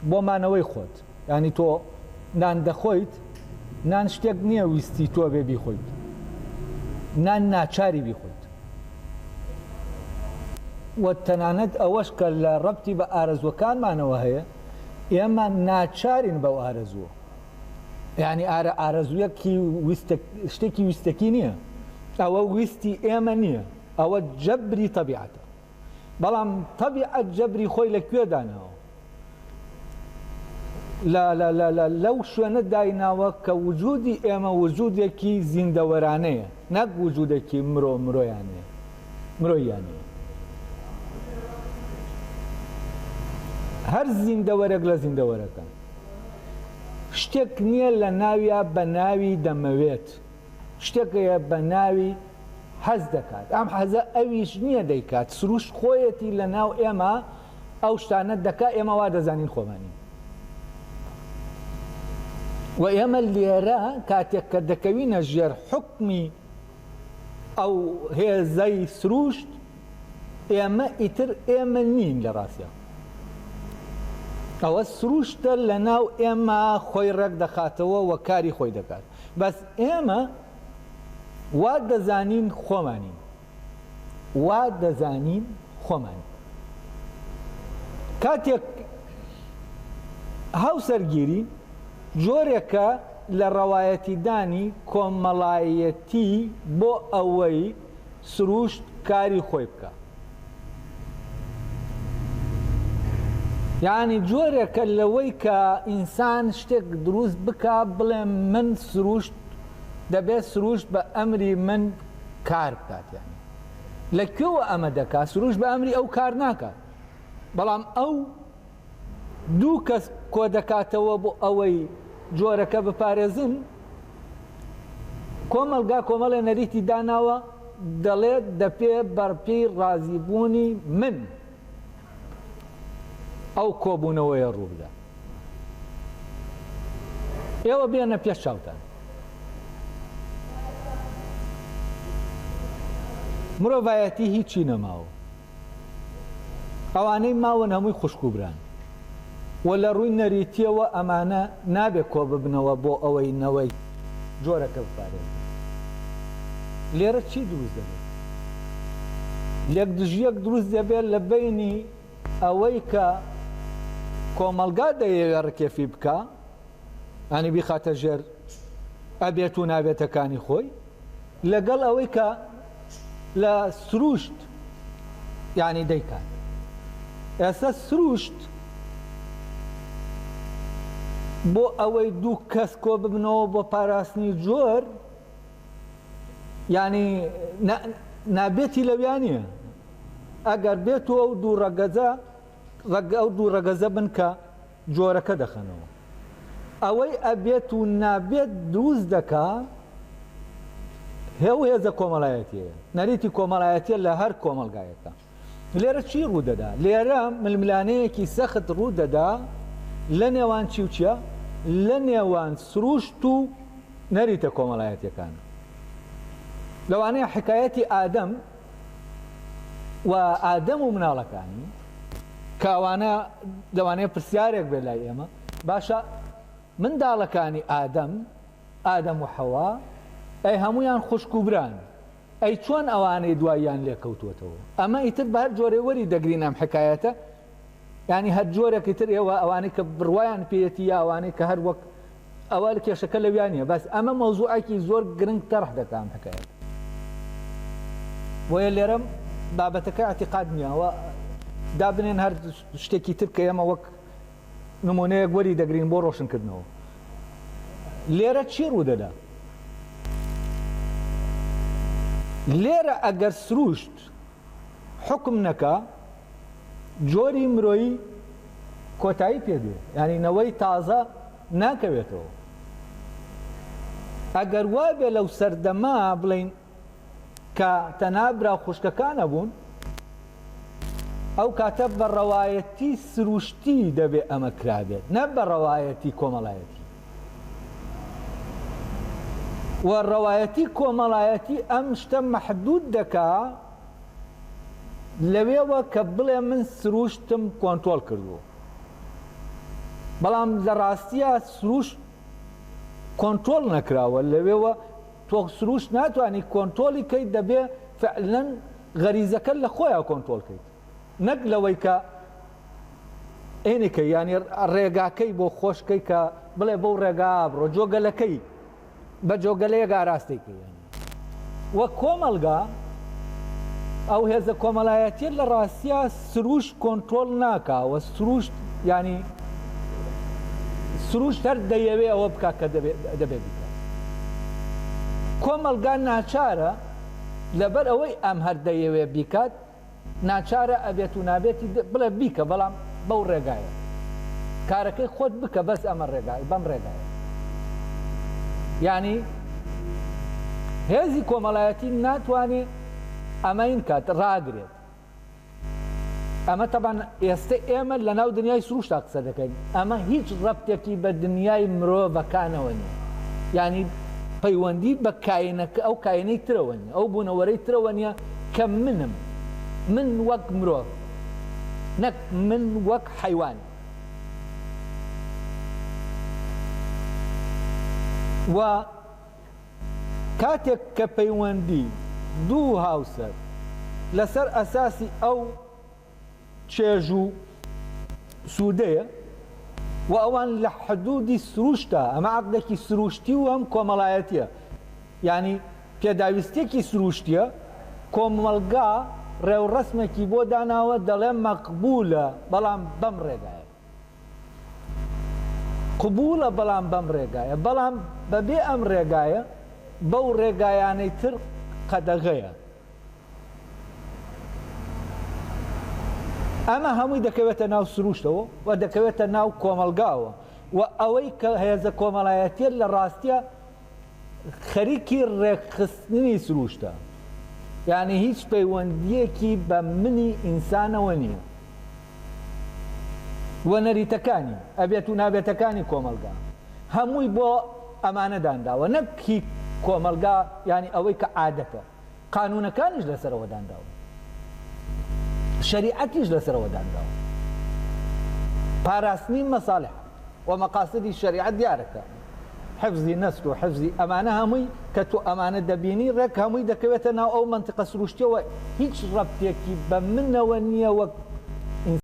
بۆ مانەوەی خۆت ینی تۆ نان دەخۆیت نان شتێک نییە ویستی تۆ بێ بیخۆیت نان ناچاری بیخۆیت وە تەنانەت ئەوەش کە لە ڕەبتی بە ئارەزوەکانمانەوە هەیە ئێمە ناچارین بەو ئارەزووە یعنی ئارەزوویەکی شتێکی ویستەکی نییە ئەوە ویستی ئێمە نییە ئەوە جەبری تەبیعەتە بەڵام تەبیعەت جەبری خۆی لەکوێ داناوە لەو شوێنە دایناوە کە وجودی ئێمە وجودێکی زیندەوەرانەیە نەک وجودێکی مرۆیانەیە هەر زیندەوەرێک لە زیندەوەرەکان شتێک نییە لە ناویە بە ناوی دەمەوێت شتێکەیە بە ناوی حەز دەکات ئەم حەزە ئەویش نییە دەیکات سروش خۆیەتی لە ناو ئێمە ئەو شتانە دەکا ئێمە وا دەزانین خۆمانی و ئێمە لێرە کاتێک کە دەکەوینە ژێر حکمی ئەو هێزەی سروشت ئێمە ئیتر ئێمە نین لە ڕاستیە ئەوە سروشتە لە ناو ئێمە خۆی ڕێک دەخاتەوە و کاری خۆی دەکات بەس ئێمە وا دەزانین خۆمانی وا دەزانین خۆمانی کاتێک هاوسەرگیری جۆرێکە لە ڕەوایەتیدانی کۆمەڵایەتی بۆ ئەوەی سروشت کاری خۆی بکە یعنی جۆرێکە لەوەی کە ئینسان شتێک دروست بکە بڵێ من سروشت دەبێت سروشت بە ئەمری من کار بکات یعنی لەکوێوە ئەمە دەکات سروشت بە ئەمری ئەو کار ناکات بەڵام ئەو دوو کەس کۆ دەکاتەوە بۆ ئەوەی جۆرەکە بپارێزن کۆمەڵگا نەریتی داناوە دەڵێت دەپێ بەرپێی ڕازیبوونی من ئەو کۆبوونەوەیە ڕوو بدە ئێوە بێنە پێش چاوتان مرۆڤایەتی هیچی نەماوە ئەوانەی ماون هەمووی خوشکوبران و لە ڕووی نەریتیەوە ئەمانە نابێت کۆ ببنەوە بۆ ئەوەی نەوەی جۆرەکە بپارێت لێرە چی دروست دەبێت لێک دژیەک دروست دەبێت لە بینی ئەوەی کە کۆمەلگا دەیەوێت ڕکێفی بکە ئەنی بیخاتە ژێر ئەبێت و نابێتەکانی خۆی لەگەڵ ئەوەی کە لە سروشت یعنی دەیکات ئێستا سروشت بۆ ئەوەی دوو کەس کۆ ببنەوە بۆ پاراستنی جۆر یعنی نابێتی لەویانە ئەگەر بێتەوە ئەو دوو ڕەگەزە بن کە جۆرەکە دەخەنەوە ئەوەی ئەبێت و نابێت دروست دەکا هێو هێزە کۆمەڵایەتیە نەریتی کۆمەڵایەتیە لە هەر کۆمەلگایەکە لێرە چی ڕوو دەدا لێرە ململانەیەکی سەخت ڕوو دەدا لە نێوان چی و چیە لە نێوان سروشت و نەریتە کۆمەڵایەتیەکانە لەوانەیە حکایەتی ئادەم و ئادەم و مناڵەکانی کاوانە لەوانەیە پرسیارێک بێ لای ئێمە باشە منداڵەکانی ئادەم و حەوا ئەی هەمویان خوشکوبران ئەی چۆن ئەوانەی دواییان لێکەوتوەتەوە ئەمە ئیتر بە هەر جۆرێ وەری دەگرین ئەم حکایەتە ینی هەر جۆرێکی تر ئێوە ئەوانەی کە بڕوایان پێێتی یا ئەوانەی کە هەر وەک ئەوە کێشەکە لەویانە بەس ئەمە مەوزوعێکی زۆر گرنگ تەڕح دەکەم حکایەت وە لێرە بابەتەکە ئەتیقاد نییەوە دابنێن هەر شتێکی تر کە ئێمە وەک نمونەیەک وەری دەگرین بۆ ڕۆشنکردنەوە لێرە چی ڕوو دەدا لێرە ئەگەر سروشت حکم نەکا جۆری مرۆیی کۆتایی پێدێ ینی نەوەی تازە ناکەوێتەوە ئەگەر وابێ لەو سەردەما بڵین کە تەنابرا خوشکەکانە بوون ئەو کاتە بە ڕەوایەتی سروشتی دەبێ ئەمە کرابێت نە بە ڕەوایەتی کۆمەڵایەتی و ڕەوایەتی کۆمەڵایەتی ئەم شتە مەحدود دەکا لەوێوە کە بڵێ من سروشتم کۆنتۆڵ کردووە بەڵام لە ڕاستیە سروش کۆنترۆل نەکراوە لەوێەوە تۆ سروش ناتوانانی کۆنترۆلی کەیت دەبێ فعلەن غەریزەکە لە خۆیان کۆنترۆلکەیت نەک لەوەی کە ئێنێکە ینی ڕێگاکەی بۆ خۆشکەی کە بڵێ بەو ڕێگا بڕۆ جۆگەلەکەی بە جۆگەلەیەک ئاراستێکی وە کۆمەلگا ئەو هێزە کۆمەڵایەتیە لە ڕاستیە سروش کۆنترۆل ناکاوە سروش ینی سروش هەر دەیەوێ ئەوە بکات کە دەبێت بکات کۆمەلگا ناچارە لەبەر ئەوەی ئەم هەر دەیەوێ بیکات ناچارە ئەبێت و نابێتی بڵێ بیکە بەڵام بەو ڕێگایە کارەکەی خۆت بکە بەس ئەمە ڕێگای بەم ڕێگایە ینی هێزی کۆمەڵایەتی ناتوانێت ئەمەین کات ڕاگرێت ئەمە تەبان ئێستا ئێمە لە ناو دنیای سروشتا قسە دەکەین ئەمە هیچ ڕەبتێکی بە دنیای مرۆڤەکانەوە نیە ینی پەیوەندی بە کاینەکە ئەو کاینەی ترەوە نیە ئەو بوونەوەرەی ترەوە نیە کە منم من وەک مرۆڤ نەک من وەک حەیوان و کاتێک کە پەیوەندی دوو هاوسەر لەسەر ئەساسی ئەو چێژ و سوودەیە و ئەوان لە حدودی سروشتە ئەمە عەقدێکی سروشتی و ئەم کۆمەڵایەتیە ینی پێداویستێکی سروشتیە کۆمەلگا ڕێوڕەسمێکی بۆ داناوە دەڵێ مەقبولە بەڵام بەم ڕێگایە قبولە بەڵام بەم ڕێگایە بەڵام بەبێ ئەم ڕێگایە بەو ڕێگایانەی تر قەدەغەیە ئەمە هەمووی دەکەوێتە ناو سروشتەوە و دەکەوێتە ناو کۆمەلگاوە و ئەوەی کە هێزە کۆمەڵایەتیە لە ڕاستیە خەریکی ڕێکخستنی سروشتە یعنی هیچ پەیوەندیەکی بە منی ئینسانەوە نییە وە نەریتەکانی ئەبێت و نابێتەکانی کۆمەلگا هەمووی بۆ ئەمانە دانراوە نەکی کۆمەلگا ینی ئەوەی کە عادەتە قانونەکانیش لەسەرەوە دانراوە شریعەتیش لەسەرەوە دانراوە پاراستنی مەساڵح و مەقاصدی شریعەت دیارەکە حفزی نەسل و حفزی ئەمانە هەمووی کە تۆ ئەمانە دەبینی ڕێک هەمووی دەکەوێتە ناو ئەو منتیقە سروشتیەوە هیچ ڕەبتێکی بە منەوە نییە وەک